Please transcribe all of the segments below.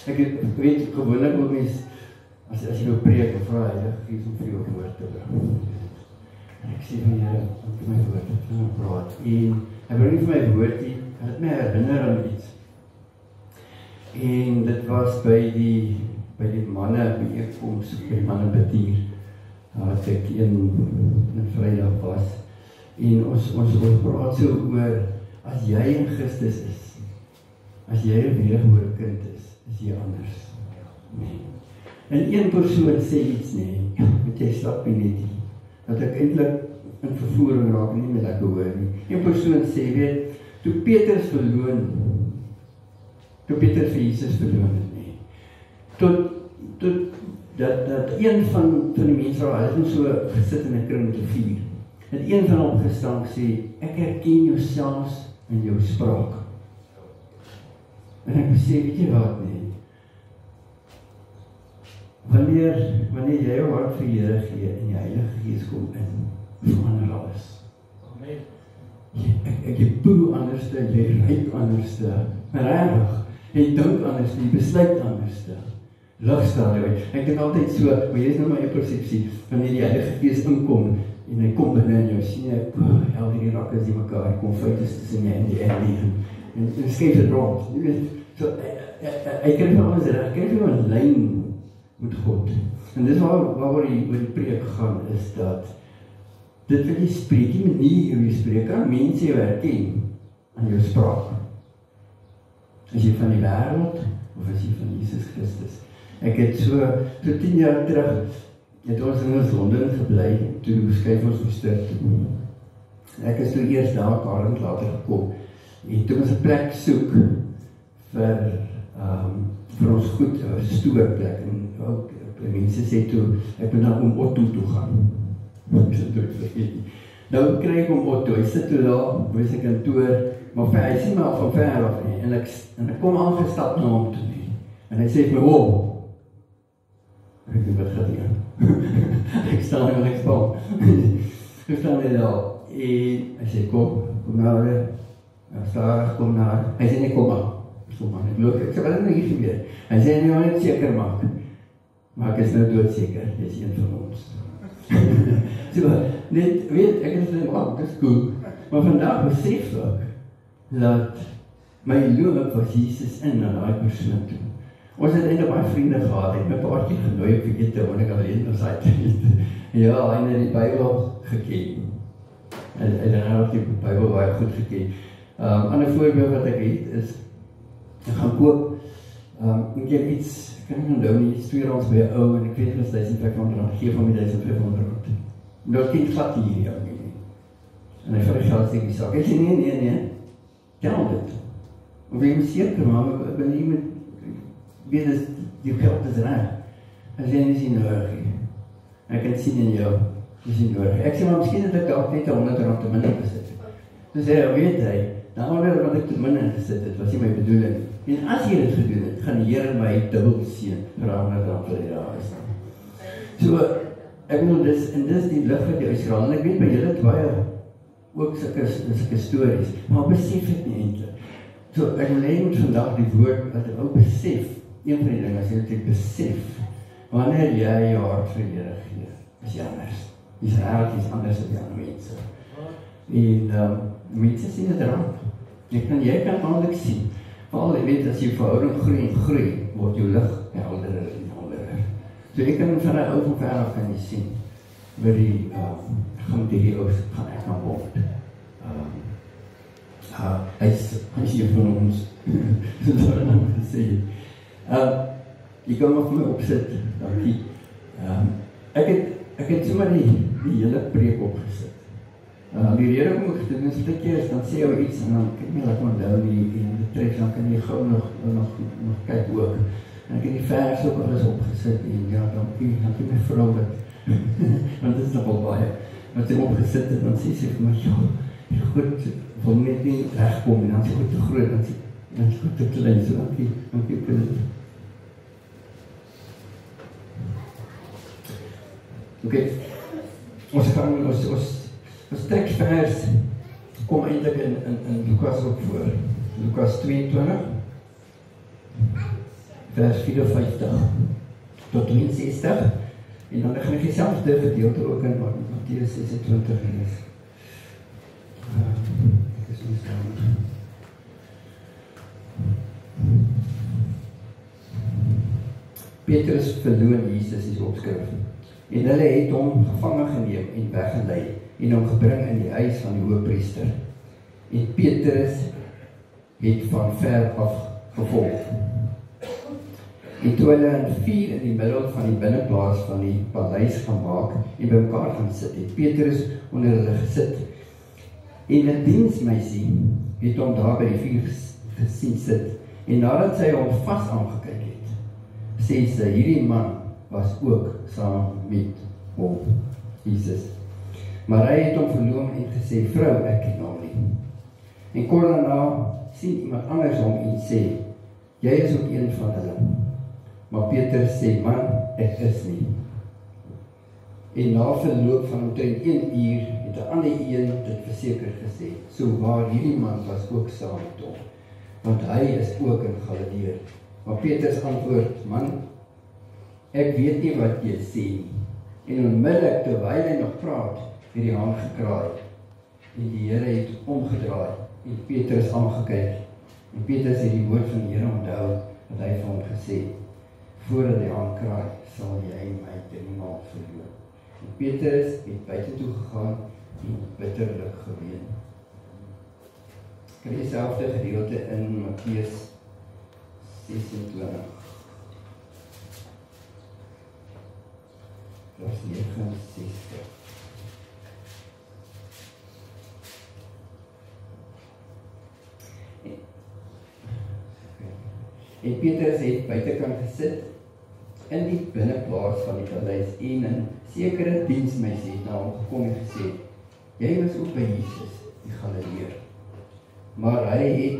Ek weet gewoonlik ook mens, as jy wil preek, of vra Heilige Gees om vir jou woord te bring. En ek sê van Here, om vir my woord te praat. En hy bring nie vir my woord nie, hy het my herinner aan iets. En dit was by die manne byeenkoms, by die manne bedier, wat ek een Vrydag was. En ons praat so oor, as jy in Christus is, as jy 'n wedergebore kind is jy anders. Nee. En een persoon sê iets, nee, want jy stap nie net nie, dat ek eintlik in vervoering raak, nie meer lekker hoor nie. Een persoon sê, weet, toe Peter vir Jesus verloon het, nee, tot dat een van die mense, hy het so gesit in 'n kring te vier, het een van hom gestaan sê, ek herken jou selfs in jou spraak. En ek sê, weet jy wat, nee, wanneer jy jou hart vir Here gee en die Heilige Gees kom in, verander alles. Amen. Jy proe anderste, jy ryk anderste, regtig, jy dink anderste, jy besluit anderste. Lifestyle, ek dink altyd so, maar jy is nou my persepsie, wanneer die Heilige Gees inkom, en hy kom binne in jou, sien ek, al die rakke is die mekaar, hy kom foutes tussen jy en die en skryf het rond, jy weet, so, hy kan vir alles reg, hy kan vir 'n lyn met God, en dis waar die preek gaan, is dat, dit wat jy spreek, die manier hoe jy spreek, kan mense jou herken, aan jou spraak, is jy van die wêreld, of is jy van Jesus Christus. Ek het so 10 jaar terug, het ons in Londen gebly, toe skryf ons versterk toe. Ek is toe eers daar, Karend later gekom, en toe ons 'n plek soek, vir ons goed, 'n stoorplek, en ook, mense sê toe, ek moet na Oom Otto toe gaan. Ek sê toe, ek vergeet nie. Nou kry ek Oom Otto, hy sit toe daar, by sy kantoor, maar hy sien my al van ver af nie, en ek kom aangestap na hom toe nie, en hy sê vir my, ek weet wat gaat hier. Ek staan in my span. Ek staan hier daar. En hy sê, kom nou, stadig, kom nou. Hy sê, nee, kom maar. Ek loop, ek sê, wat is nou hier gebeur? Hy sê, nee, maar net seker maak. Maar ek is nou doodseker, jy is een van ons. So, net, weet, ek is net, wow, dit is cool. Maar vandag besef ek, dat my loop was Jesus in na die persoon toe. Ons het eintlik baie vriende gehad, ek het my paartjie genooi op ete, want ek alleen was uit. Ja, en het die Bybel geken. En het die Bybel baie goed geken. Ander voorbeeld wat ek het, is, ek gaan koop, ek heb iets, ek kan nie onthou nie, iets tweedehands by 'n ou, en ek weet was 1500, gee van my 1500. Nou kind glad hier, ja, nie. En hy vir die geld sê, ek sê, nee, tel dit. Of jy moet seker, maar ek ben nie met, weet is, die geld is reg. As jy nie sien nodig nie. Ek kan sien in jou, jy sien nodig. Ek sê, maar miskien het ek ook net R100 te min gesit. So sê hy, weet hy, nou alweer wat ek te min gesit het, was nie my bedoeling. En as jy dit gedoen het, gaan die Here my dubbel seën vir R100 vir die jaar is. So, ek bedoel, dis die lig wat jy uitstraal, en ek weet by julle het baie ook sulke stories, maar besef het nie eintlik. So, ek wil net vandag die woord, wat ek ook besef, een van die dinge, as jy dit besef, wanneer jy jou hart vir die Here gee, is jy anders. Jy is eigenlijk iets anders as die ander mense. En mense sien het raak. Jy kan aandelijk sien. Veral, jy weet, as jy verhouding groei, word jou lig helderer en helderer. So jy kan van die ou van ver af kan jy sien, waar die, gaan die oud, gaan ek nou word. Hy is hier van ons, so daar nou gesê. Jy kan maar vir my opsit, dankie. Ek het sommer die hele preek opgesit. Die rede om ek te doen, stukjes, dan sê jy iets, en dan kyk my laat onthou die trek, dan kan jy gauw nog kyk ook. En ek het die vers ook alles opgesit, en ja, dankie my vrou dat, want dit is nogal baie, wat sy opgesit het, dan sê sy vir my, ja, goed, wil net nie rechtkom, en dan is goed te groot, dan is goed te klein, so dankie vir dit. Ok, ons tekstvers kom eintlik in Lukas ook voor. Lukas 22, vers 54 tot 62, en dan gaan ek dieselfde gedeelte ook in Matteus 26 lees. Ek is nie staan. Petrus verloon Jesus is opskrif, en hulle het hom gevange geneem en weggelei, en hom gebring in die huis van die hoëpriester. En Petrus het van ver af gevolg. En toe hulle in 4 in die middel van die binneplaas van die paleis gemaak en by mekaar gaan sit, het Petrus onder hulle gesit. En 'n diensmeisie het hom daar by die vuur gesien sit, en nadat sy hom vas aangekyk het, sê sy, hierdie man was ook saam met hom, Jesus. Maar hy het hom verloon en gesê, vrou, ek ken hom nie. En kort daarna sien iemand anders hom en sê, jy is ook een van hulle. Maar Petrus sê, man, ek is nie. En na verloop van omtrent 1 uur het 'n ander een dit verseker gesê, so waar hierdie man was ook saam met hom, want hy is ook in Galilea. Maar Petrus antwoord, man, ek weet nie wat jy sê nie. En onmiddellik terwyl hy nog praat, het die haan gekraai. En die Here het omgedraai en Petrus aangekyk. En Petrus het die woord van die Here onthou wat hy vir hom gesê, voordat die haan kraai, sal jy my 3 maal verloon. En Petrus het buite toe gegaan en bitterlik geween. Kry dieselfde gedeelte in Matteus 26. Vers 69. En Petrus het buitekant gesit in die binneplaas van die paleis en 'n sekere diensmeisie het na hom gekom en gesê, jy was ook by Jesus, die Galileër. Maar hy het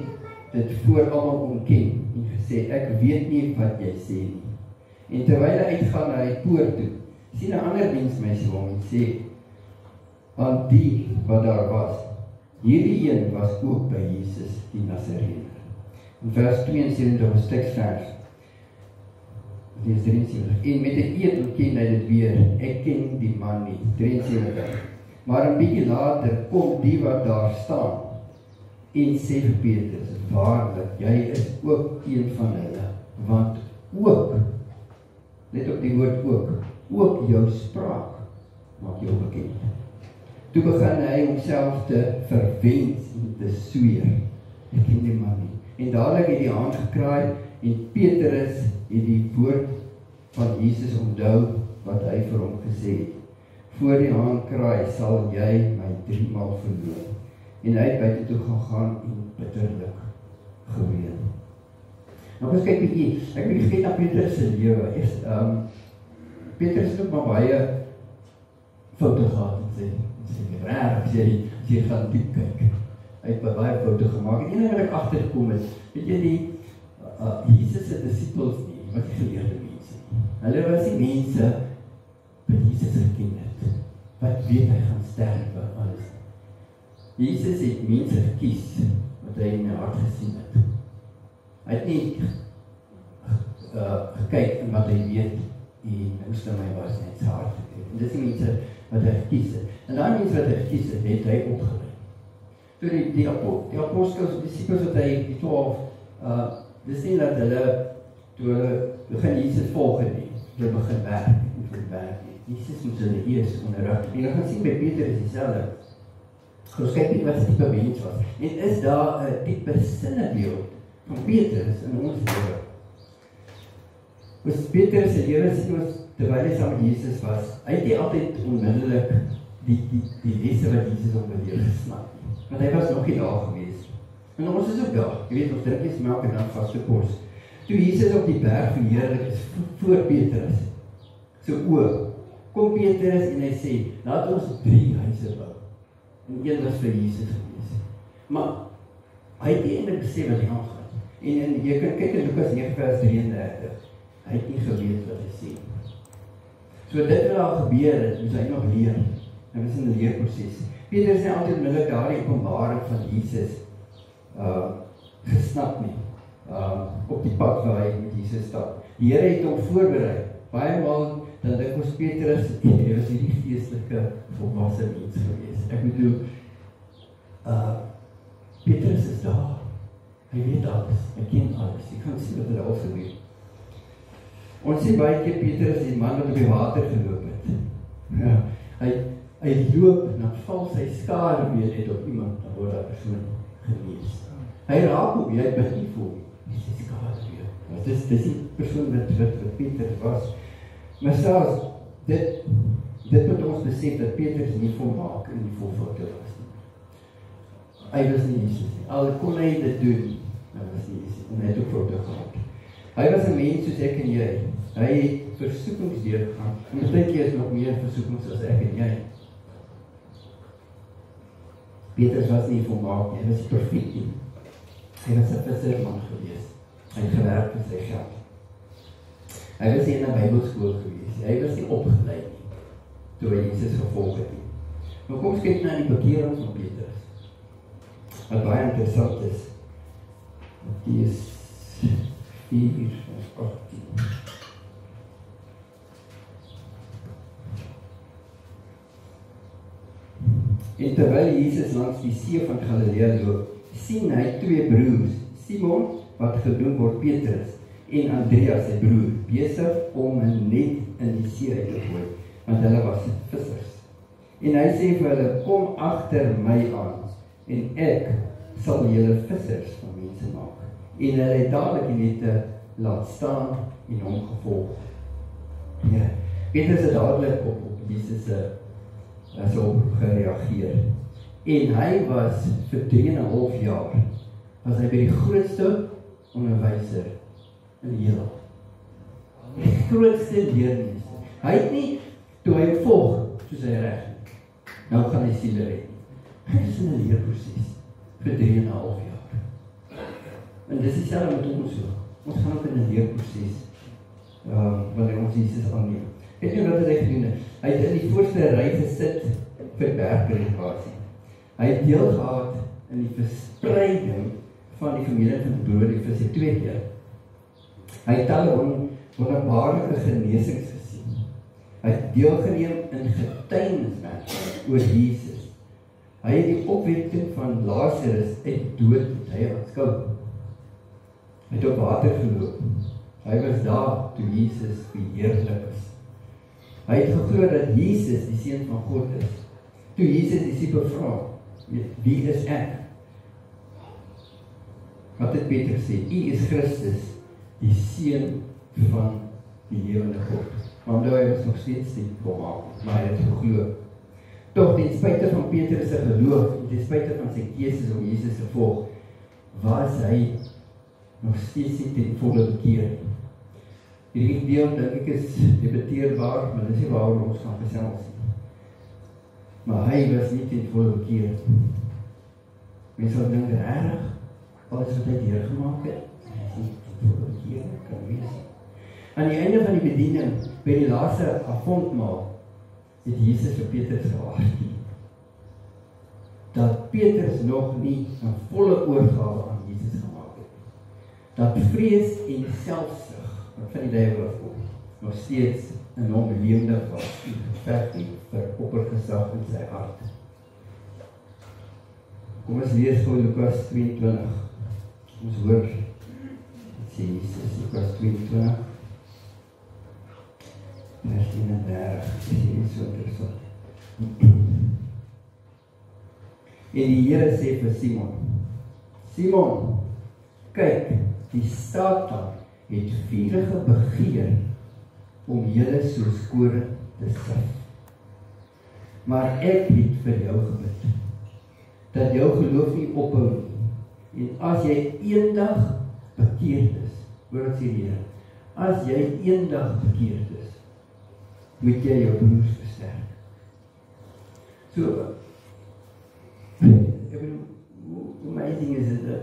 dit voor almal ontken en gesê, ek weet nie wat jy sê nie. En terwyl hy uitgaan na die poort toe, sien 'n ander diensmeisie hom en sê aan die wat daar was, hierdie een was ook by Jesus, die Nasareër. In vers 72 ons teksvers, lees 73, en met 'n eed ontken hy dit weer, ek ken die man nie, 73. Maar 'n bietjie later kom die wat daar staan en sê vir Petrus, waarlik, jy is ook een van hulle, want ook, let op die woord ook jou spraak maak jou bekend. Toe begin hy homself te verwens en te sweer, ek ken die man nie. En dadelik het die haan gekraai en Petrus het die woord van Jesus onthou wat hy vir hom gesê het. Voor die haan kraai sal jy my 3 maal verloon. En hy het buite toe gegaan en bitterlik geween. Nou ons kyk bietjie, ek wil kyk na Petrus se lewe. Petrus het ook maar baie foute gehad en sê raar as jy gaan diep kyk. Hy het baie foute gemaak. En een wat ek agtergekom het, weet jy Jesus se disippels nie, wat die geleerde mense nie. Hulle was die mense wat Jesus geken het, wat weet hy gaan sterwe, alles. Jesus het mense gekies, wat hy in my hart gesien het. Hy het nie gekyk in wat hy weet, en moest aan my was net sy hart gekyk. En dis die mense wat hy gekies het. En daai mense wat hy gekies het, het hy opgeleid. Toe die apostels, die disciples wat hy, die 12, dis nie dat hulle, toe hulle begin Jesus volg het nie, hulle begin werk, en vir werk nie. Jesus moet hulle eers onderrig. En jy gaan sien by Peter is dieselfde. Ons kyk nie wat sy type mens was. En is daar 'n diepe sinnebeeld van Petrus in ons lewe? Ons Petrus se lewe sien ons, terwyl hy saam met Jesus was, hy het nie altyd onmiddellik die lesse wat Jesus hom geleer gesnap. Want hy was nog nie daar gewees. En ons is ook daar. Jy weet, ons drink eens melk en dan vaste kos. Toe Jesus op die berg verheerlik is voor Petrus, so kom Petrus en hy sê, laat ons 3 huise bou. En een was vir Jesus gewees. Maar hy het nie eintlik besef wat hy aangaan. En jy kan kyk in Lukas 9 vers 33. Hy het nie geweet wat hy sê. So dit wat daar gebeur het, moes hy nog leer. Hy was in 'n leerproses. Petrus het altyd onmiddellik daardie openbaring van Jesus gesnap nie. op die pad waar hy met Jesus stap. Die Here het hom voorberei. Baie maal dan dink ons Petrus, hy was hierdie geestelike volwasse mens gewees. Ek bedoel, Petrus is daar. Hy weet alles, hy ken alles. Jy kan sien wat hy al geweet. Ons sien baie keer Petrus die man wat op die water geloop het. Ja, hy loop en dan val sy skare weer net op iemand, dan word dat persoon genees. Hy raak op, hy bid nie voor, nie sy skare weer. Dis die persoon wat Petrus was. Maar selfs, dit moet ons besef dat Petrus nie volmaak en nie volvoud was nie. Hy was nie Jesus nie. Al kon hy dit doen, hy was nie Jesus nie. En hy het ook foute gehad. Hy was 'n mens soos ek en jy. Hy het versoekings deurgegaan. En baie keer is nog meer versoekings as ek en jy. Petrus was nie volmaak nie, hy was nie perfek nie. Hy was 'n visserman gewees. Hy het gewerk vir sy geld. Hy was nie in 'n Bybelskool gewees. Hy was nie opgelei nie, toe hy Jesus gevolg het nie. Nou kom ons kyk na die bekering van Petrus. Wat baie interessant is, die is 4 vers 18. En terwyl Jesus langs die see van Galilea loop, sien hy 2 broers, Simon, wat genoem word Petrus, en Andreas, sy broer, besig om 'n net in die see uit te gooi, want hulle was vissers. En hy sê vir hulle, kom agter my aan, en ek sal julle vissers van mense maak. En hulle het dadelik die nette laat staan en hom gevolg. Ja, Petrus het dadelik op Jesus se oproep gereageer. En hy was vir 3,5 jaar, was hy by die grootste onderwyser in die heelal. Die grootste leermeester. Hy het nie, toe hy volg, soos hy reg, nou gaan hy siele red. Hy is in 'n leerproses vir 3,5 jaar. En dis dieselfde met ons ook. Ons gaan ook in 'n leerproses wanneer ons Jesus aanneem. Weet jy wat hy gedoen het? Hy het in die voorste ry gesit vir bergpredikasie. Hy het deel gehad in die verspreiding van die vermeerdering van die brood, die vis 2 keer. Hy het talle wonderbaarlike genesings gesien. Hy het deelgeneem in getuieniswerk oor Jesus. Hy het die opwekking van Lazarus uit dood met hy aanskou. Hy het op water geloop. Hy was daar toe Jesus verheerlik is. Hy het geglo dat Jesus die Seun van God is. Toe Jesus die disipel vra, wie is ek? Wat het Petrus sê? U is Christus, die Seun van die lewende God. Maar omdat hy was nog steeds nie volmaak, maar hy het geglo. Toch, ten spyte van Petrus se geloof, en ten spyte van sy keuse om Jesus te volg, was hy nog steeds nie ten volle bekeer. Hierdie deel, dink ek, is debatteerbaar, maar dis nie waaroor ons gaan gesels nie. Maar hy was nie ten volle bekeer. Mense wat dink, regtig, alles wat hy deurgemaak het, hy is nie ten volle bekeer, kan wees. Aan die einde van die bediening, by die laaste avondmaal, het Jesus vir Petrus gewaarsku dat Petrus nog nie 'n volle oorgawe aan Jesus gemaak het. Dat vrees en selfsug, wat van die duiwel afkom, nog steeds in hom lewendig was en geveg het vir oppergesag in sy hart. Kom ons lees gou Lukas 22. Ons hoor, wat sê Jesus, Lukas 22. Vers 31, dis so interessant. En die Here sê vir Simon, Simon, kyk, die Satan het vurige begeer om julle soos koring te sif. Maar ek het vir jou gebid, dat jou geloof nie ophou nie. En as jy eendag bekeerd is, hoor wat sê die Here, as jy eendag bekeerd is, moet jy jou broers versterk. So, ek bedoel, hoe amazing is dit dat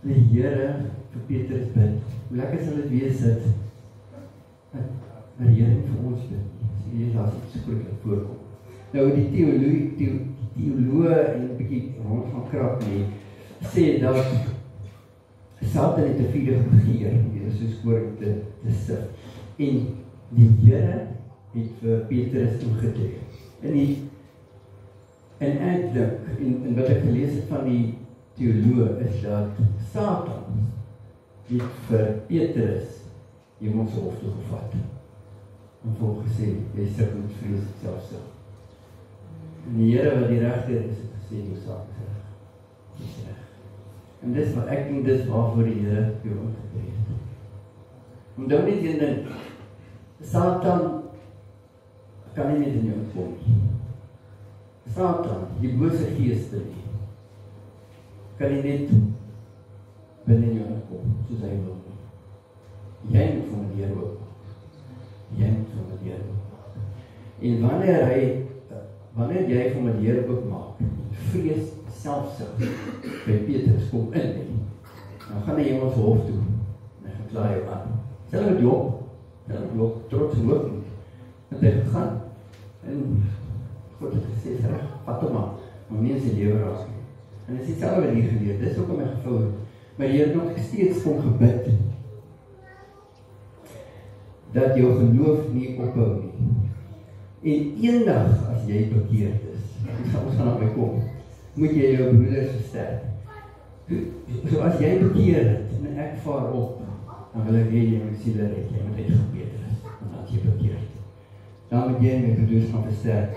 die Here vir Petrus bid. Hoe lekker sal dit wees dat die Here vir ons bid. So, hier laat ek so goed voorkom. Nou, die teoloog en 'n bietjie rond van krap nie, sê dat Satan het 'n vuurige begeer om hier soos koring te sif. En die Here het vir Petrus ingetree. En ek dink, en wat ek gelees het van die teoloog, is dat Satan het vir Petrus hemelse hof toe gevat. En vir hom gesê, jy sukkel met vrees selfsug. En die Here wat die regter is, het gesê, jou saak is reg. Dis reg. En dis wat ek dink, dis waarvoor die Here jou ingetree het. Onthou net een ding, Satan kan nie net in jou kom nie. Satan, die bose geeste nie, kan nie net binne in jou kom, soos hy wil nie. Jy moet van die Here oop. Jy moet van die Here oop. En wanneer jy van die Here oop maak, vrees selfsug by Petrus kom in, dan gaan hy hemelse hof toe, en hy gaan kla jou aan. Self met Job, trots en hoop nie. Want hy gegaan, en God het gesê, reg, vat hom maar nie in sy lewe raak nie. En dit is dieselfde wat hier geleer, dis ook om my gevou het. Maar die Here nog steeds kom gebid, dat jou geloof nie ophou nie. En eendag, as jy bekeerd is, ons gaan daarby kom, moet jy jou broeders versterk. So as jy bekeerd het, en ek vaar op, dan wil ek hê jy moet siele red, jy moet uitgebeter is, want as jy bekeerd. Dan moet jy my broeders gaan versterk.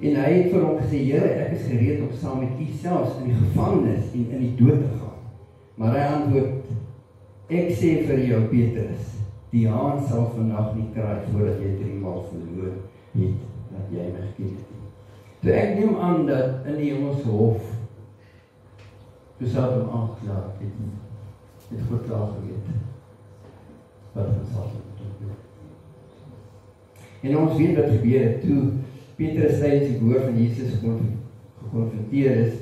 En hy het vir hom gesê, Here, ek is gereed om saam met u selfs in die gevangenis en in die dood te gaan. Maar hy antwoord, ek sê vir jou, Petrus, die haan sal vandag nie kraai voordat jy 3 maal verloor het, dat jy my geken het. So ek neem aan dat in die hemelse hof, toe sal hom aangeklaar, het God klaar geweet, wat ons sal doen. En ons weet wat gebeur het, toe Petrus tydens die woord van Jesus geconfronteer is,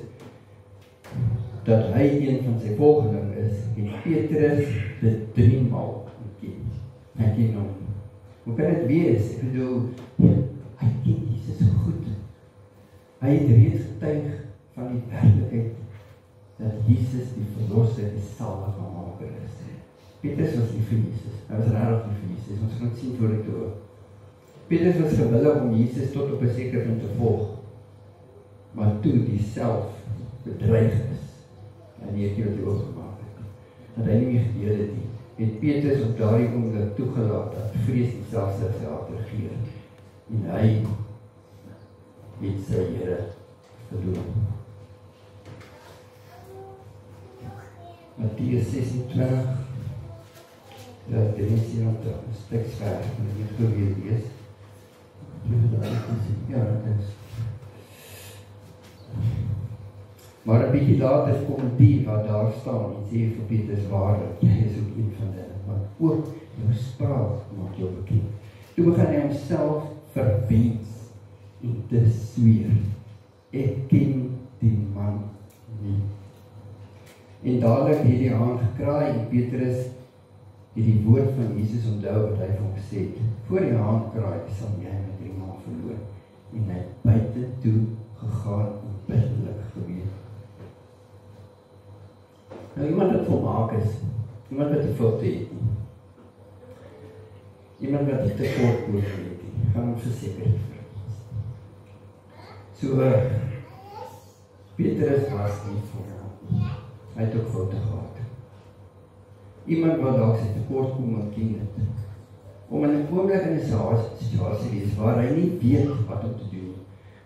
dat hy een van sy volgeling is, en Petrus dit 3 maal ontken. Hy ken hom. Hoe kan dit wees? Ek bedoel, hy ken Jesus goed. Hy het reeds getuig van die werklikheid dat Jesus die verlosser, die saligmaker is. Petrus was nie vir Jesus. Hy was rarig nie vir Jesus. Ons gaan sien voor die toe. Petrus was gewillig om Jesus tot op 'n sekere punt te volg. Maar toe die self bedreig is, en die het die oopgemaak het, dat hy nie meer gedeel het nie, het Petrus op daardie oomblik toegelaat dat vrees die selfsug sy hart regeer. En hy het sy Here verloor. Mattheus 26, dat die mensie nog een stuk scherp, en die goed weer lees. Ja, dat is. Maar 'n bietjie later kom die wat daar staan en sê vir Petrus, waarlik, jy is ook een van hulle, maar ook jou spraak maak jou bekend. Toe begin hy homself verwens en te sweer, ek ken die man nie. En dadelik het die haan gekraai en Petrus het die woord van Jesus onthou wat hy vir hom gesê het. Voor die haan kraai sal jy my 3 maal verloor. En hy het buite toe gegaan en bitterlik geween. Nou iemand wat volmaak is, iemand wat die foute het, iemand wat die tekort oor het, gaan hom verseker verkies. So, Petrus was nie volmaak. Hy het ook foute gehad. Iemand wat dalk sy tekort kom ontken het, om in 'n oomblik in 'n situasie wees waar hy nie weet wat om te doen,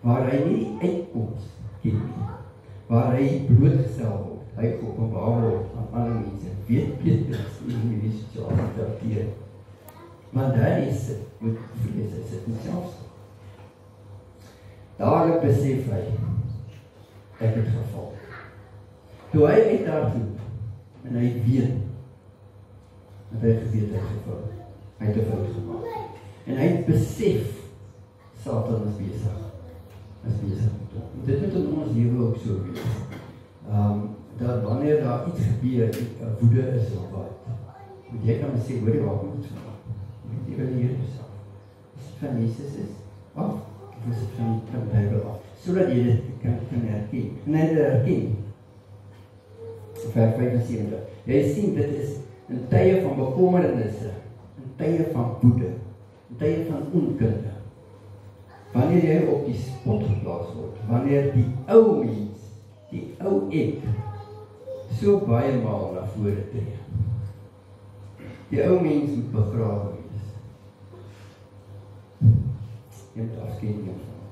waar hy nie die uitkoms ken nie, waar hy blootgestel word, hy openbaar word aan ander mense, weet Petrus in die situasie te hanteer. Maar daar is dit, moet vrees, hy sit in selfs. Dadelik besef hy, ek het geval. Toe hy uit daartoe, en hy weet, dat hy geweet het geval, hy het 'n fout gemaak. En hy het besef, Satan is besig met hom. Dit moet in ons lewe ook so wees. Dat wanneer daar iets gebeur, woede is of wat, moet jy kan sê, hoor jy waar moet het vanaf? Jy wil hier jezelf. Is het van Jesus is af, of is het van die Bijbel af? Zodat jy dit kan herken. En hy het herken. vers 75. Jy sien, dit is in tye van bekommernisse, in tye van woede, in tye van onkunde. Wanneer jy op die spot geplaas word, wanneer die ou mens, die ou ek, so baie maal na vore tree. Die ou mens moet begrawe wees. Jy moet afskeid neem van hom.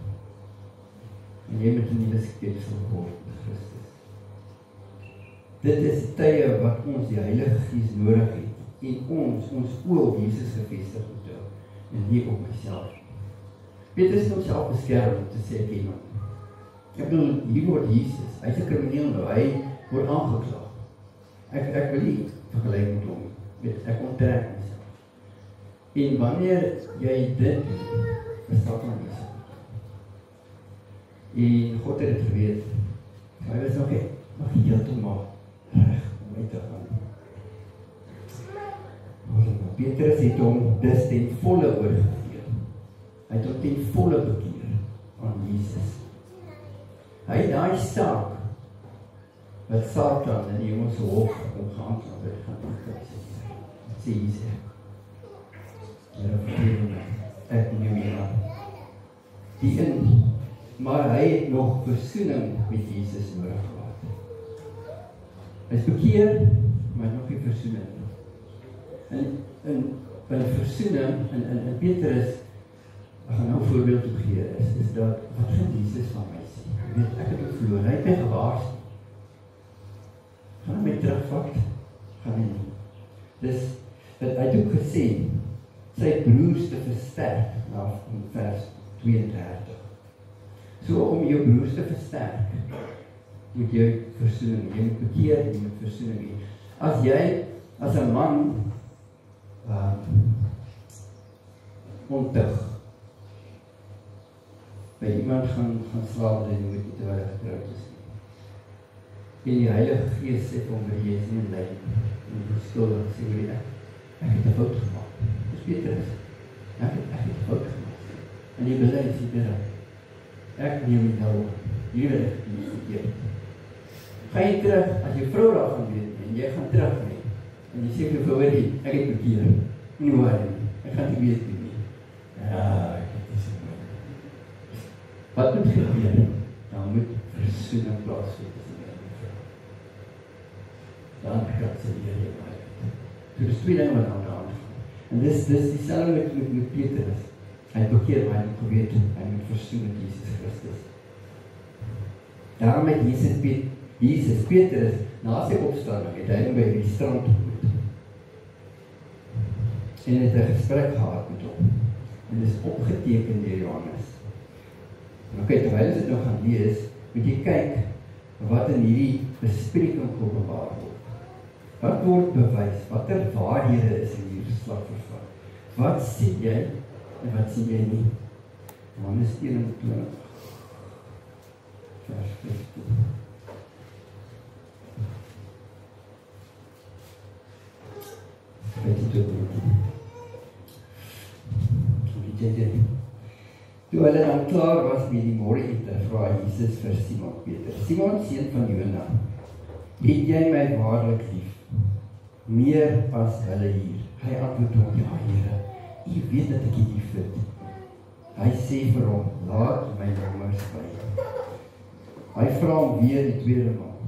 En jy moet 'n nuwe skepsel word met Christus. Dit is tye wat ons die Heilige Gees nodig het en ons oë op Jesus gefestig moet hou en nie op myself. Petrus het homself beskerm om te sê ek ken hom. Ek bedoel, hier word Jesus, hy is 'n krimineel nou, hy word aangekla. Ek wil nie vergelyk met hom, ek onttrek myself. En wanneer jy dit doen, verstaan my nie. En God het dit geweet. Hy was nog heeltemal reg om uit te gaan. Petrus het hom dus ten volle oorgegee. Hy het hom ten volle bekeer aan Jesus. Hy het daai saak wat Satan in die hemelse hof omgehandel het gaan sê Jesus. Ja, vergewe my, ek neem jy aan. Maar hy het nog versoening met Jesus nodig gehad. Hy is bekeer, maar nog nie versoening. En versoening, en Petrus, ek gaan nou 'n voorbeeld opgee, is dat, wat gaan Jesus van my sê? Jy weet, ek het hom verloor, hy het my gewaarsku. Gaan hy my terugvat? Gaan hy nie. Dus, hy het ook gesê, sy broers te versterk, in vers 32. So om jou broers te versterk, moet jy versoening, jy moet bekeer, jy moet versoening hê. As jy, as 'n man, ontig, by iemand gaan slaap, en nooit nie terwyl hy getrouwd is nie. En die Heilige Gees sê vir hom, jy is nie in lyn, en jy skuldig, sê jy, ek het 'n fout gemaak. Dis Petrus, ek het 'n fout gemaak. En jy bely, sê Petrus, ek neem nie nou, jy wil ek nie verkeerd. Ga jy terug, as jy vrou daar gaan weet, en jy gaan terug mee, en jy sê vir vrou, ek het bekeer, nie waar nie, ek gaan nie weet nie. Ja, ek het nie sê. Wat moet gebeur? Dan moet versoening plaasvind tussen my en my vrou. Dan kan sy hier jou uit. So dis twee dinge wat aan die hand gaan. En dis dieselfde met Petrus. Hy het bekeer, maar hy het geweet, hy moet versoen met Jesus Christus. Daarom het Jesus Petrus, na sy opstanding, het hy by die strand ontmoet. En het 'n gesprek gehad met hom. En dit is opgeteken deur Johannes. En terwyl ons dit nou gaan lees, moet jy kyk wat in hierdie bespreking geopenbaar word. Wat word bewys? Watter waarhede is in hierdie verslag vervat? Wat sien jy en wat sien jy nie? Johannes 21 vers 15. Toe hulle dan klaar was met die môreete, vra Jesus vir Simon Peter, Simon, seun van Jona, het jy my waarlik lief, meer as hulle hier? Hy antwoord hom, ja Here, U weet dat ek U liefhet. Hy sê vir hom, laat my jonges by. Hy vra hom weer die tweede maal,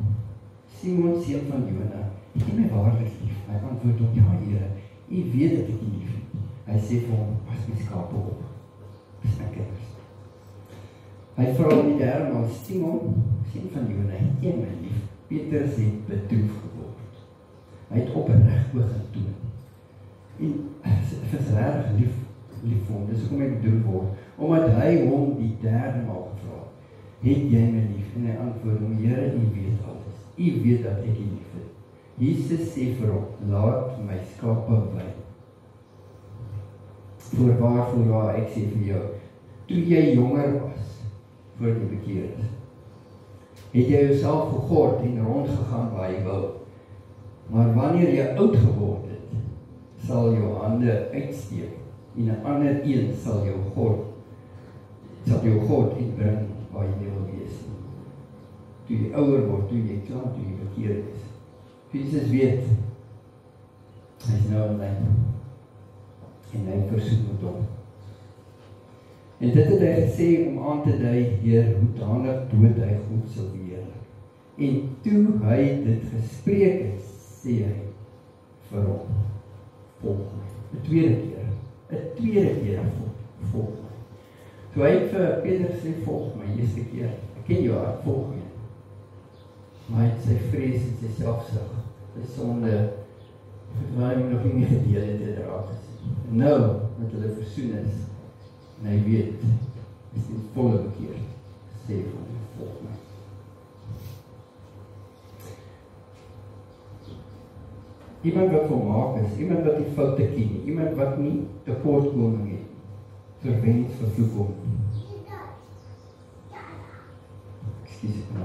Simon, seun van Jona, het jy my waarlik lief? Hy antwoord hom, ja Here, U weet dat ek U liefhet. Hy sê vir hom, pas my skape op. Dis my kinders. Hy vra hom die derde maal, Simon, seun van Jona, het jy my lief? Petrus het bedroef geword. Hy het opreg begin toon. En dit is reg lief vir hom, dis hoekom hy bedroef word, omdat hy hom die derde maal gevra het jy my lief? En hy antwoord hom, Here, U weet alles. U weet dat ek U liefhet. Jesus sê vir hom, laat my skape by. Voorwaar, ek sê vir jou, toe jy jonger was, voor jy bekeer is, het jy jouself gegord en rondgegaan waar jy wou. Maar wanneer jy oud geword het, sal jou hande uitsteek, en 'n ander een sal jou God uitbring waar jy wil wees. Toe jy ouer word, toe jy klaar, toe jy bekeer is, Jesus weet, hy is nou alleen, en hy versoek met hom. En dit het hy gesê om aan te dui, Heer, hoe danig dood hy God sal beheer. En toe hy dit gespreek het, sê hy vir hom, volg my. 'n tweede keer, volg my. Toe hy vir Peter gesê, volg my, eerste keer, ek ken jou hart, volg my. Maar hy het sy vrees en sy selfsug, sy sonde, waar hy nog nie gedeel het, het raak gesien. En nou, met hulle versoen is, en hy weet, is die volle bekeer, sê vir hom, volg my. Iemand wat volmaak is, iemand wat die foute ken, iemand wat nie tekortkoming het, verwens vervloek hom. Excuse me,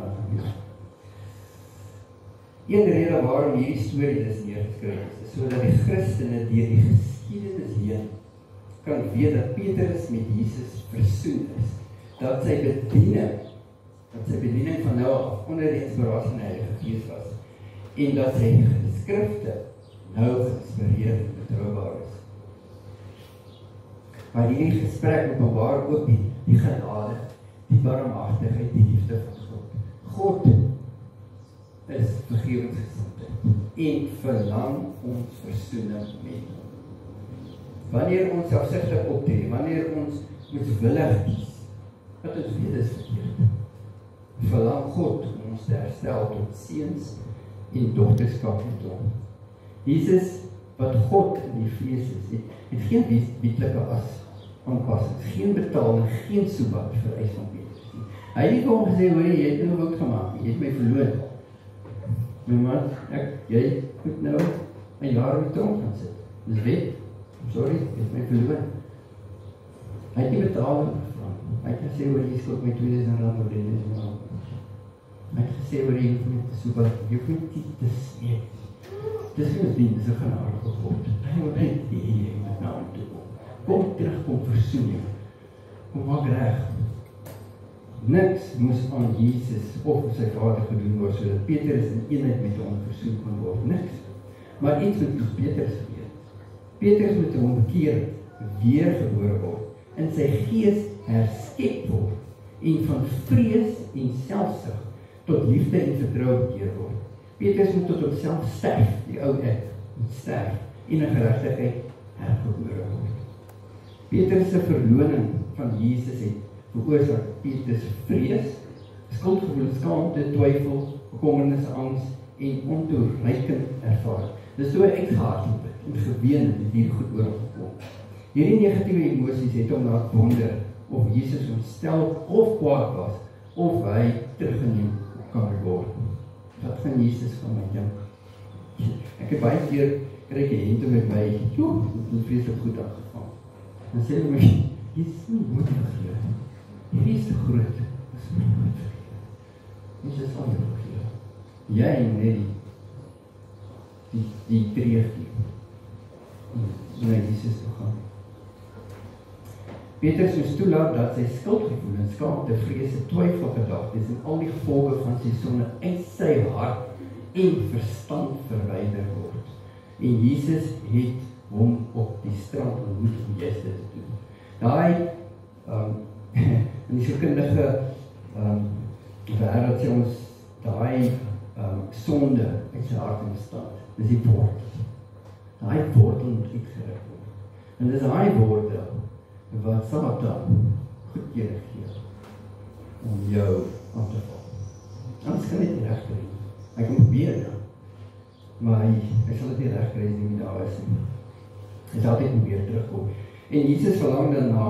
Een rede waarom hierdie storie is neergeskryf is, sodat die Christene deur die geskiedenis heen kan weet dat Petrus met Jesus versoen is, dat sy bediening van nou af onder die inspirasie van die Heilige Gees was, en dat sy skrifte nou geïnspireerd en betroubaar is. Maar hierdie gesprek openbaar ook die genade, die barmhartigheid, die liefde van God. God is vergewensgesindheid en verlang ons versoening met hom. Wanneer ons selfsugtig optree, wanneer ons moedwillig kies, wat ons weet is verkeerd, verlang God om ons te herstel tot seuns en dogterskap met hom. Jesus, wat God in die vlees is, het geen wetlike aanpassings, geen betaling, geen soebat vereis van Petrus nie. Hy het nie vir hom gesê, hoor jy het nou wat gemaak, jy het my verloor. My man, jy moet nou 'n jaar in die tronk gaan sit. Dis wet, sorry, jy het my verloor. Hy het nie betaling gevra. Hy het gesê, hoor jy skuld my R2000 of R3000. Hy het gesê, hoor jy moet my soebat, jy hoef nie te smeek. Dis nie 'n dien, dis 'n genadige God. Hy wil net jy moet na hom toe kom. Kom terug, kom versoen jou. Kom maak reg. Niks moes aan Jesus of sy Vader gedoen word, sodat Petrus in eenheid met hom versoen kon word. Niks. Maar iets moet Petrus gebeur. Petrus moet hom bekeer, weergebore word, in sy gees herskep word, en van vrees en selfsug tot liefde en vertroue bekeer word. Petrus moet tot homself sterf, die ou ek moet sterf, en in geregtigheid hergebore word. Petrus se verloning van Jesus het veroorsaak Petrus vrees, skuldgevoel, skaamte, twyfel, bekommernis, angs en ontoereikend ervaring. Dis so uitgehardloop het en geween het hier goed oor hom gekom. Hierdie negatiewe emosies het hom laat wonder of Jesus ontstel of kwaad was, of hy teruggeneem kan word. Wat van Jesus van my dink? Ek het baie keer kry ek hente met my, het vreeslik goed aangevang. Dan sê hulle my, jy is nie moedig vergewe. Hierdie is te groot, dis nie moedig vergewe. Jesus sal jou vergewe. Jy net die treegkie. Na Jesus toe gaan. Petrus moes toelaat dat sy skuldgevoelens, skaamte, vrese, twyfel, gedagtes en al die gevolge van sy sonde uit sy hart en verstand verwyder word. En Jesus het hom op die strand ontmoet om juist dit te doen. Daai in die sielkundige wêreld sê ons daai sonde uit sy hart ontstaan. Dis die wortel. Daai wortel moet uitgeruk word. En dis daai wortel wat Satan goedkeuring gee om jou aan te val. Anders kan dit nie reg kry. Hy kan probeer, maar hy sal dit nie reg kry as nie daar is nie. Hy sal altyd weer terugkom. En Jesus verlang daarna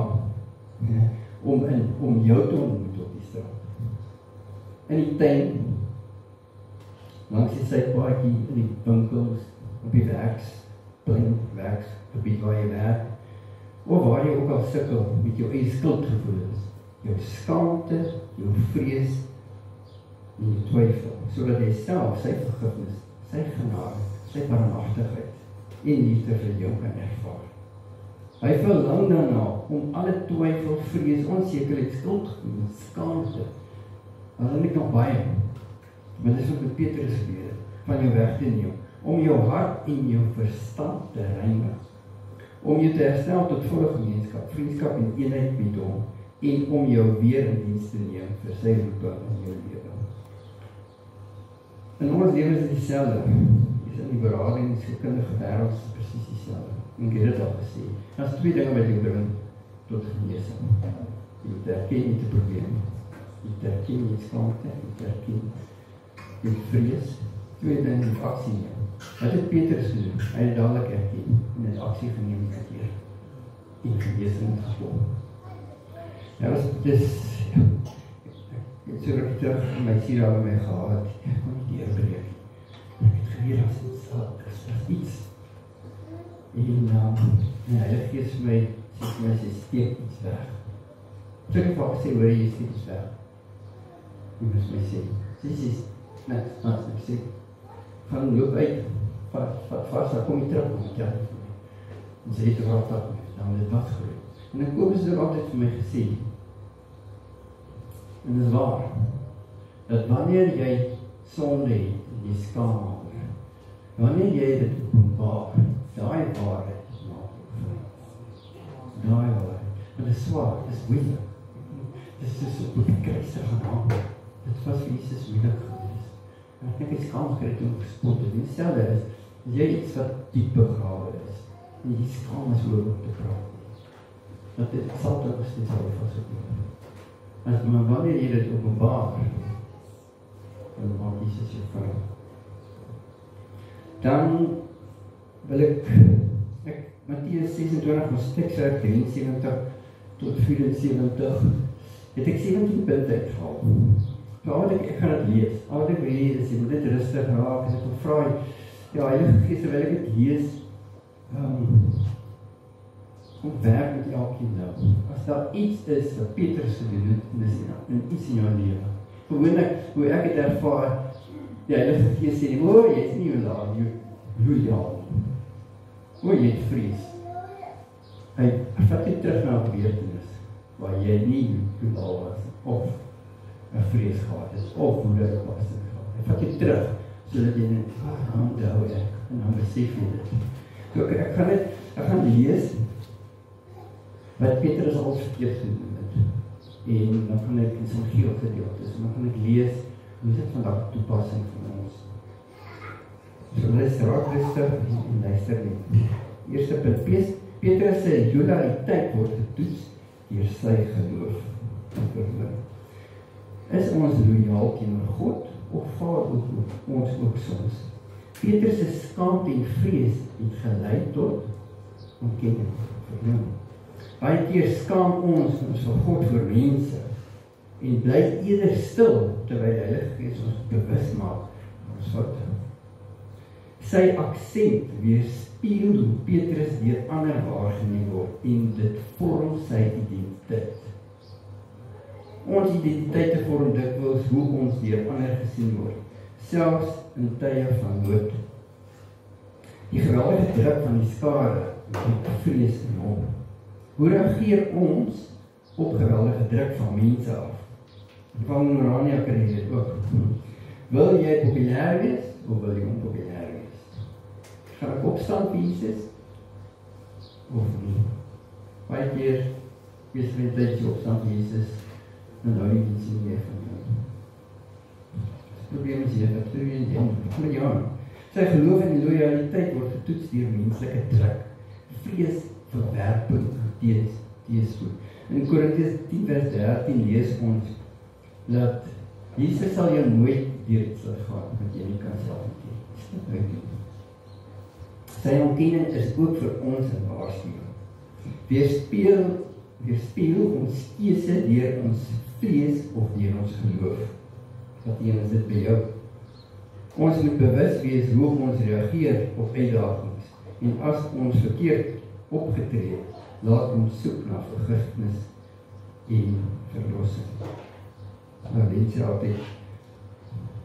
om jou te ontmoet op die straat. In die tuin, langs die sypaadjie, in die winkels, op die werksgebied waar jy werk, of waar jy ook al sukkel met jou eie skuldgevoelens, jou skaamte, jou vrees en jou twyfel, sodat jy self sy vergifnis, sy genade, sy barmhartigheid en liefde vir jou kan ervaar. Hy verlang daarna om alle twyfel, vrees, onsekerheid, skuldgevoelens, skaamte, hulle nie kan baie, maar dis wat met Petrus gebeur, van jou weg te neem, om jou hart en jou verstand te reinig, om jou te herstel tot volle gemeenskap, vriendskap en eenheid met hom, en om jou weer in diens te neem vir sy roeping in jou lewe. In ons lewe is dit dieselfde. Is in die berading en sielkundige wêreld is presies dieselfde. En ek het dit al gesê. Daar's twee dinge wat jou bring tot genesing. Jy moet erken jy het 'n probleem. Jy moet erken jy het skaamte, jy moet erken jy het vrees. Twee dinge moet aksie neem. Wat het Petrus gedoen? Hy het dadelik erken en het aksie geneem verkeer. En genesing gekom. Ja, dis ek het so rukkie terug in my sier al my gehad, ek kon nie deurbreek. Ek het geweer as dit iets. En die Heilige Gees vir my sê steek iets weg. So ek vaak sê, hoor jy steek iets weg. Jy moes my sê, niks, ek sê, gaan loop uit, vat vast, dan kom jy terug, kom jy terug. En sê, het wat dat, dan het wat groei. En dan kom sy er altyd vir my gesê, en dit is waar, dat wanneer jy sonde het, jy skaam oor, wanneer jy dit openbaar, daai waarheid is maak, daai waarheid, maar dit is zwaar, dit is moeilik, dit is op die kruis te gaan hang, dit was vir Jesus moeilik geweest, en ek het skaam gekry om gespot het, en dieselfde is, jy iets wat diep begrawe is, en die skaam is oor om te praat, dat dit sal toch steeds al vast opneem. Maar wanneer jy dit openbaar, dan maak Jesus jou vrou. Dan wil ek Mattheus 26 ons teks uit 73 tot 74, het ek 17 punte uitgehaal. Maar ek gaan dit lees, wat ek wil lees, jy moet dit rustig raak, as ek wil vraag, ja, Heilige Gees, wil ek dit lees, om werk met elkeen nou. As daar iets is wat Petrus gedoen het, en iets in jou lewe. Gewoonlik, hoe ek het ervaar, die Heilige Gees sê, jy is nie loyaal nie. Jy het vrees. Hy vat jy terug na 'n gebeurtenis, waar jy nie loyaal was, of 'n vrees gehad is, of hoe dit was. Hy vat jy terug, sodat jy net, onthou ek, en dan besef jy dit. So ek gaan lees, wat Petrus als verkeerd gedoen het. En dan gaan ek in sy geel gedeeltes, en dan gaan ek lees, hoe is dit vandag toepassing van ons. So lees raak rustig en luister nie. Eerste punt, Petrus se loyaliteit word getoets deur sy geloof. Is ons loyaal teenoor God, of vaar ons ook soms? Petrus se skaamte en vrees het gelei tot ontkenning, verloon. Baie keer skaam ons vir God voor mense en bly eerder stil terwyl die Heilige Gees ons bewus maak van ons foute. Sy aksent weerspieël hoe Petrus deur ander waargeneem word en dit vorm sy identiteit. Ons identiteite vorm dikwels hoe ons deur ander gesien word, selfs in tye van nood. Die geweldige druk van die skare het vrees in hom. Hoe reageer ons op geweldige druk van mense af? Van Rania kry jy dit ook. Wil jy populair wees, of wil jy onpopulair wees? Gaan ek opstaan vir Jesus, of nie? Baie keer, wees vir die tyd jy opstaan vir Jesus, en hou die mense nie meer van jou. Die probleem is hier, wat doen jy met jou? Sy geloof in die loyaliteit word getoets deur menslike druk, vrees, verwerping, teenspoed. In Korintiërs 10 vers 13 lees ons, dat Jesus sal jou nooit deur iets laat gaan, wat jy nie kan self ontken. Sy ontkenning is ook vir ons 'n waarskuwing. Weerspieël ons keuse deur ons vrees of deur ons geloof. Wat een is dit by jou? Ons moet bewus wees hoe ons reageer op uitdagings, en as ons verkeerd opgetree het, laat ons soek na vergifnis en verlossing. Nou weet jy altyd,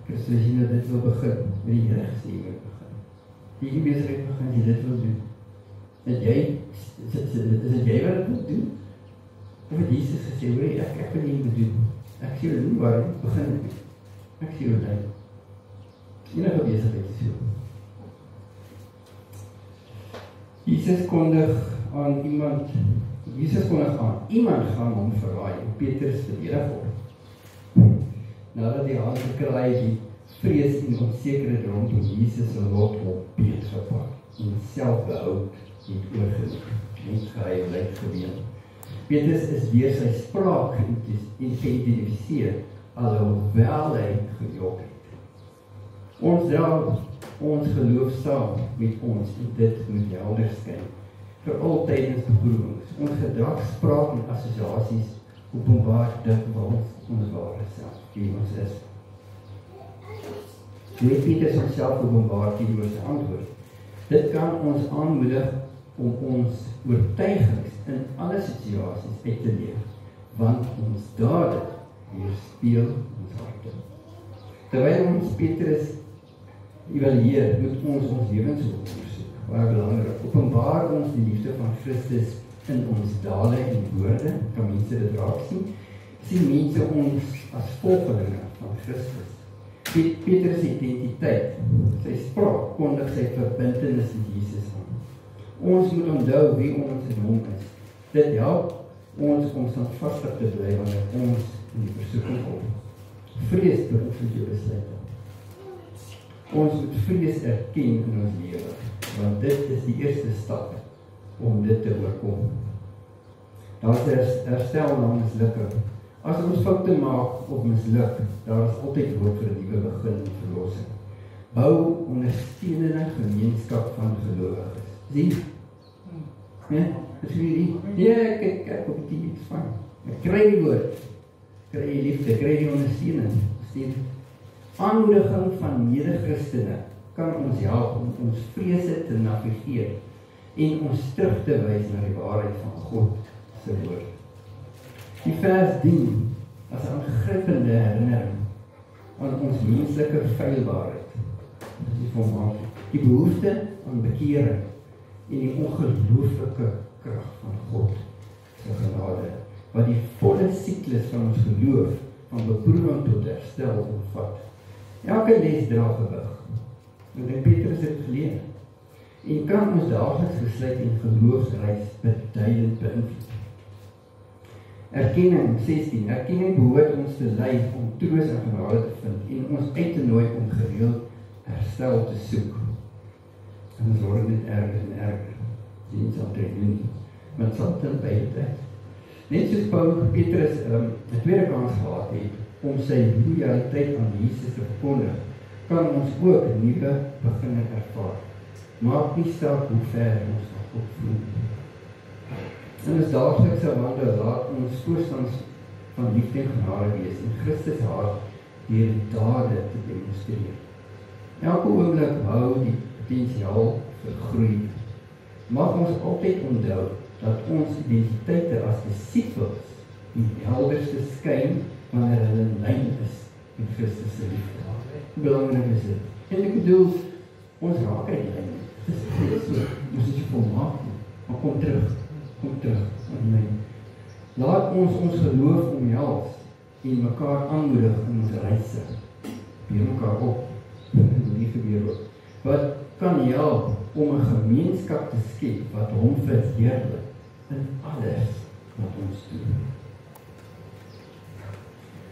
Christus sê dat dit wil begin, met die Here gesê wil begin. Die besigheid begin, jy dit wil doen. Is dit jy wat dit moet doen? Of het Jesus gesê, hoor, ek wil nie moet doen. Ek sê, doen waar, begin het. Ek sê, hoor, Enige besigheid is so. Jesus kondig aan iemand gaan hom verraai en Petrus verdedig hom. Nadat die hand gekry die vrees en onsekerheid rondom Jesus se lot op beet gepak en selfbehoud het oorgeneem, net geheiligheid geween. Petrus is deur sy spraak geïdentifiseer, alhoewel hy gejok het. Ons dra ons geloof saam met ons en dit moet helder skyn. Veral tydens beproewings. Ons gedrag, spraak en assosiasies openbaar dikwels ons ware self, wie ons is. Hoe Petrus homself openbaar teenoor sy antwoord. Dit kan ons aanmoedig om ons oortuigings in alle situasies uit te leef, want ons dade weerspieël ons harte. Terwyl ons Petrus evalueer, moet ons lewens ondersoek. Baie belangrik, openbaar ons die liefde van Christus in ons dade en woorde, kan mense dit raak sien mense ons as volgelinge van Christus. Petrus identiteit, sy spraak, kondig sy verbintenis met Jesus aan. Ons moet onthou wie ons in hom is. Dit help ons om standvastig te bly wanneer ons in die versoeking kom. Vrees beïnvloed jou besluite. Ons moet vrees erken in ons lewe, want dit is die eerste stap om dit te oorkom. Daar is herstel na mislukking. As ons foute maak of misluk, daar is altyd hoop vir 'n nuwe begin en verlossing. Bou ondersteunende gemeenskap van gelowiges. Sien? Ja, is jullie? Ja, kyk op die iets van. Ek kry die woord, kry die liefde, kry die ondersteuning. Aanmoediging van mede-Christene kan ons help om ons vrese te navigeer en ons terug te wys na die waarheid van God se woord. Die vers dien as 'n aangrypende herinnering aan ons menslike feilbaarheid. Die behoefte aan bekering en die ongelooflike krag van God se genade, wat die volle siklus van ons geloof, van beproewing tot herstel omvat. Elke les dra gewig. En Petrus het geleer. En kan ons daagliks besluit en geloofsreis beduidend beïnvloed. Erkenning, 16. Erkenning behoort ons te lei om troos en genade te vind en ons uit te nooi om gereeld herstel te soek. En ons word dit erger en erger. Sien sal dit doen. Maar het sal ten beide tyd. Net soos Petrus 'n tweede kans gehad het om sy loyaliteit aan Jesus te verkondig, kan ons ook 'n nuwe beginne ervaar. Maak nie saak hoe ver ons van God voel. In ons daaglikse wandel laat ons voorstands van liefde en genade wees en Christus hart deur dade te demonstreer. Elke oomblik hou die potensiaal vir groei. Mag ons altyd onthou dat ons identiteite as disippels die helderste skyn wanneer hulle in lyn is met Christus se liefde. Hoe belangrik is dit? En ek bedoel, ons raak uit lyn. Dit is so, ons is volmaak nie, maar kom terug in lyn. Laat ons geloof omhels en mekaar aanmoedig in ons reise. Beur mekaar op, dit nie gebeur ook. Wat kan help om 'n gemeenskap te skep wat hom verheerlik in alles wat ons doen.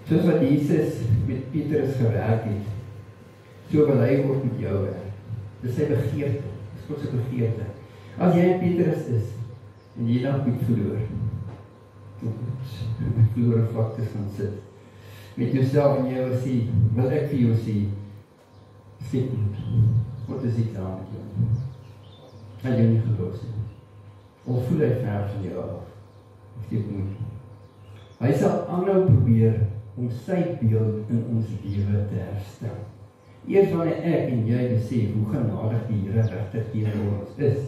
Soos wat Jesus met Petrus gewerk het, so wil hy ook met jou werk. Dis sy begeerte, dis God se begeerte. As jy Petrus is, en jy dan moet verloor, verloor vlaktes gaan sit, met jouself en jy wil sê, wil ek vir jou sê, skep moet, wat is iets aan met jou? Hy jou nie geloos nie. Of voel hy ver van jou af, skep moet. Hy sal aanhou probeer om sy beeld in ons lewe te herstel. Eers wanneer ek en jy besef hoe genadig die Here regtig teenoor ons is,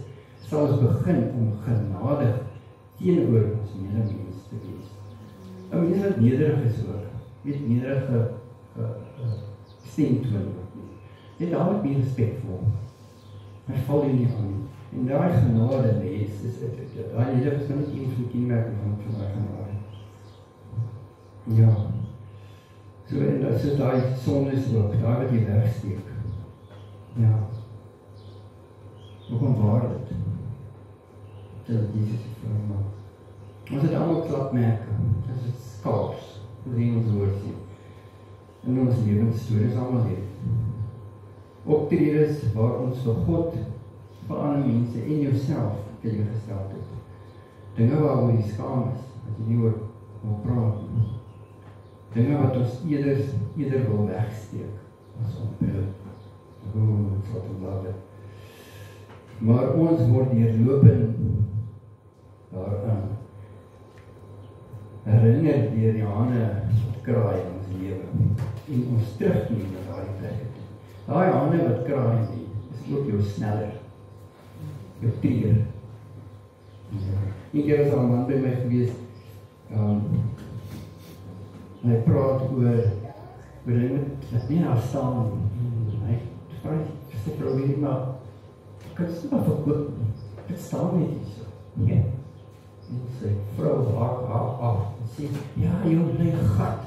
sal ons begin om genadig teenoor ons medemens te wees. 'n Mens wat nederig is hoor, weet nederige stem toon. Jy dadelik meer respectvol. Maar val jy nie aan nie. En daai genade lees is daai hele is net een van die kenmerke van daai genade. Ja. So en dat is daai sondes ook, daai wat jy wegsteek. Ja. Hoekom waar dit? Dat Jesus die vrou maak. Ons het allemaal klapmerke, dit is skaars, dat is ons woord sê. In ons lewensstories allemaal het. Optredes waar ons vir God, vir ander mense en jouself tegengesteld het. Dinge waar jy skaam is, wat jy nie oor wil praat nie. Dinge wat ons eerder wil wegsteek, as onbreuk. Wat onblaad. Maar ons word deurlopend daaraan herinner deur die hande wat kraai in ons lewe en ons terugneem na daai plekke toe. Daai hande wat kraai nie, is ook jou sneller, jou trigger. Een keer was daar 'n man by my gewees, hy praat oor dinge wat nie daar staan nie. Hy vra sy vrou weer maar kan jy maar verkoop, dit staan net hier so. Nee. En sy vrou haak af en sê, ja, jou bly gat.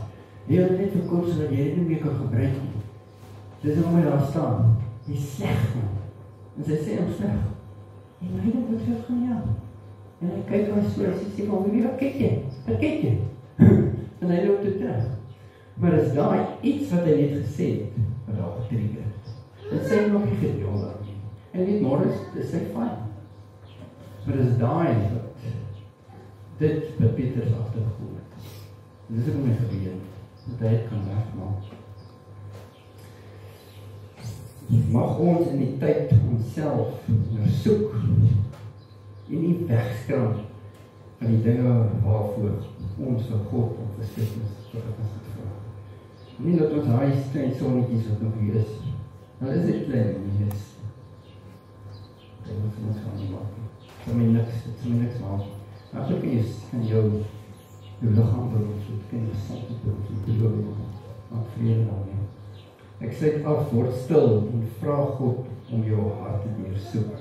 Jy het net verkoop sodat jy dit nie meer kan gebruik nie. Dis waarom hy daar staan. Jy is sleg, man. En sy sê hom sleg. En hy het wat vir gaan ja. En hy kyk aan so, hy sê, wat kyk jy? Wat kyk jy? En hy loop toe terug. Maar is daar iets wat hy net gesê het, wat daar getrigger het. Dit sê nog nie gedeel daar nie. En weet môre is hy fyn. Maar is daai dit wat Petrus agtergekom het. Dit is ook my gebeur, dat hy het kan wegmaak. Mag ons in die tyd onsself ondersoek en nie wegskram van die dinge waarvoor ons vir God of verskifnis vergifnis het vra. Nie dat ons daai klein sonnetjies wat nog hier is, dan is dit klein en hier is. Dit moet ons gaan nie maak. Dit sal my niks maak. Maar so kan jou lichaam beroemd, kan jou sand beroemd, maak vrede daarmee. Ek sluit af, word stil en vra God om jou hart te deursoek.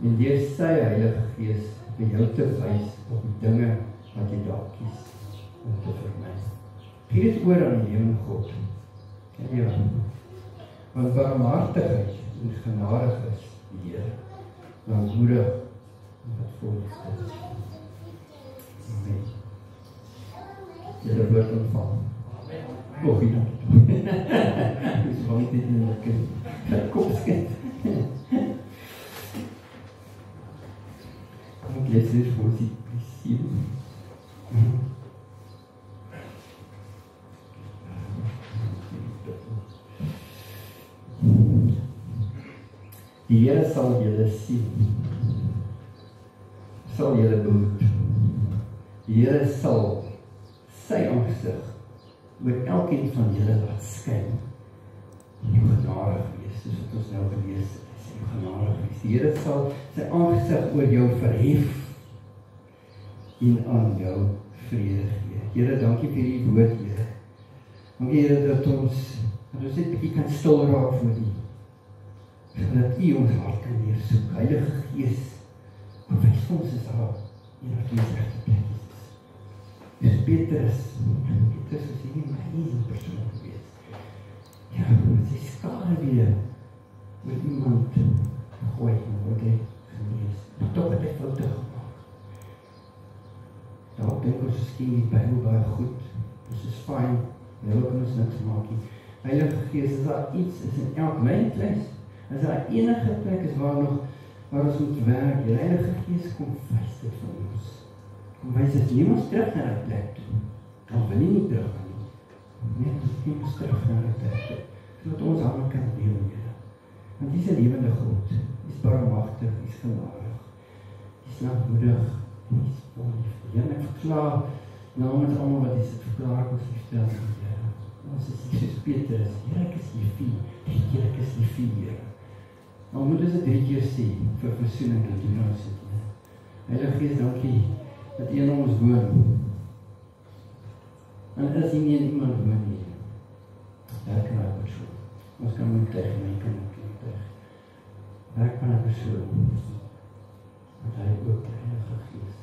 En deur sy Heilige Gees vir jou te wys op die dinge wat jy dalk kies om te vermy. Gee dit oor aan die lewende God. Ja, want barmhartigheid en genadig is die Here, langmoedig en wat volgens is. Amen. Julle woord ontvang. Oh, ja. Dus wou dit in die kind. Dat kopskind. Ik lees dit voor die plezier. Die Here sal julle sien. Sal julle behoed. Die Here sal sy aangesig oor elkeen van julle laat skyn. En jou genadig wees, soos wat ons nou gelees het, is jou genadig wees. Die Here sal sy aangesig oor jou verhef en aan jou vrede gee. Here, dankie vir die woord, Here. Dankie, Here, dat ons net 'n bietjie kan stil raak voor U. Dat U ons hart kan deursoek. Heilige Gees, wys ons is daar en wat ons regte plek is. Dis Petrus is nie my eie persoon gewees. Ja, sy skade weer met iemand gegooi en word hy genees. Maar toch het hy foute gemaak. Daar dink ons miskien die Bybel baie goed. Dis is fyn, nou kan ons niks maak nie. Heilige Gees, is daar iets, is in elk meinkleis, is daar enige plek is waar ons moet werk. Die Heilige Gees kom wys dit van ons. Kom wys dit nie ons terug na die plek toe. Dan wil nie terug gaan nie. Nee, nie ons terug na die plek toe. Sodat ons allemaal kan deel, Here. Want die is 'n lewende God. Die is barmhartig, die is genadig. Die is langmoedig, die is vol liefde. Here, ek verklaar namens almal wat is, ek verklaar ek ons liefde aan die Here. Ons is nie soos Petrus. Here, ek is liefie. Here, ek is liefie, Here. Nou moet ons dit 3 keer sê vir versoening en doen ons dit. Heilige Gees, dankie dat U in ons woon. En as U nie in iemand woon nie, werk aan 'n persoon. Ons kan moet tegen my kan tegen. Werk aan 'n persoon. Want hy ook die Heilige Gees.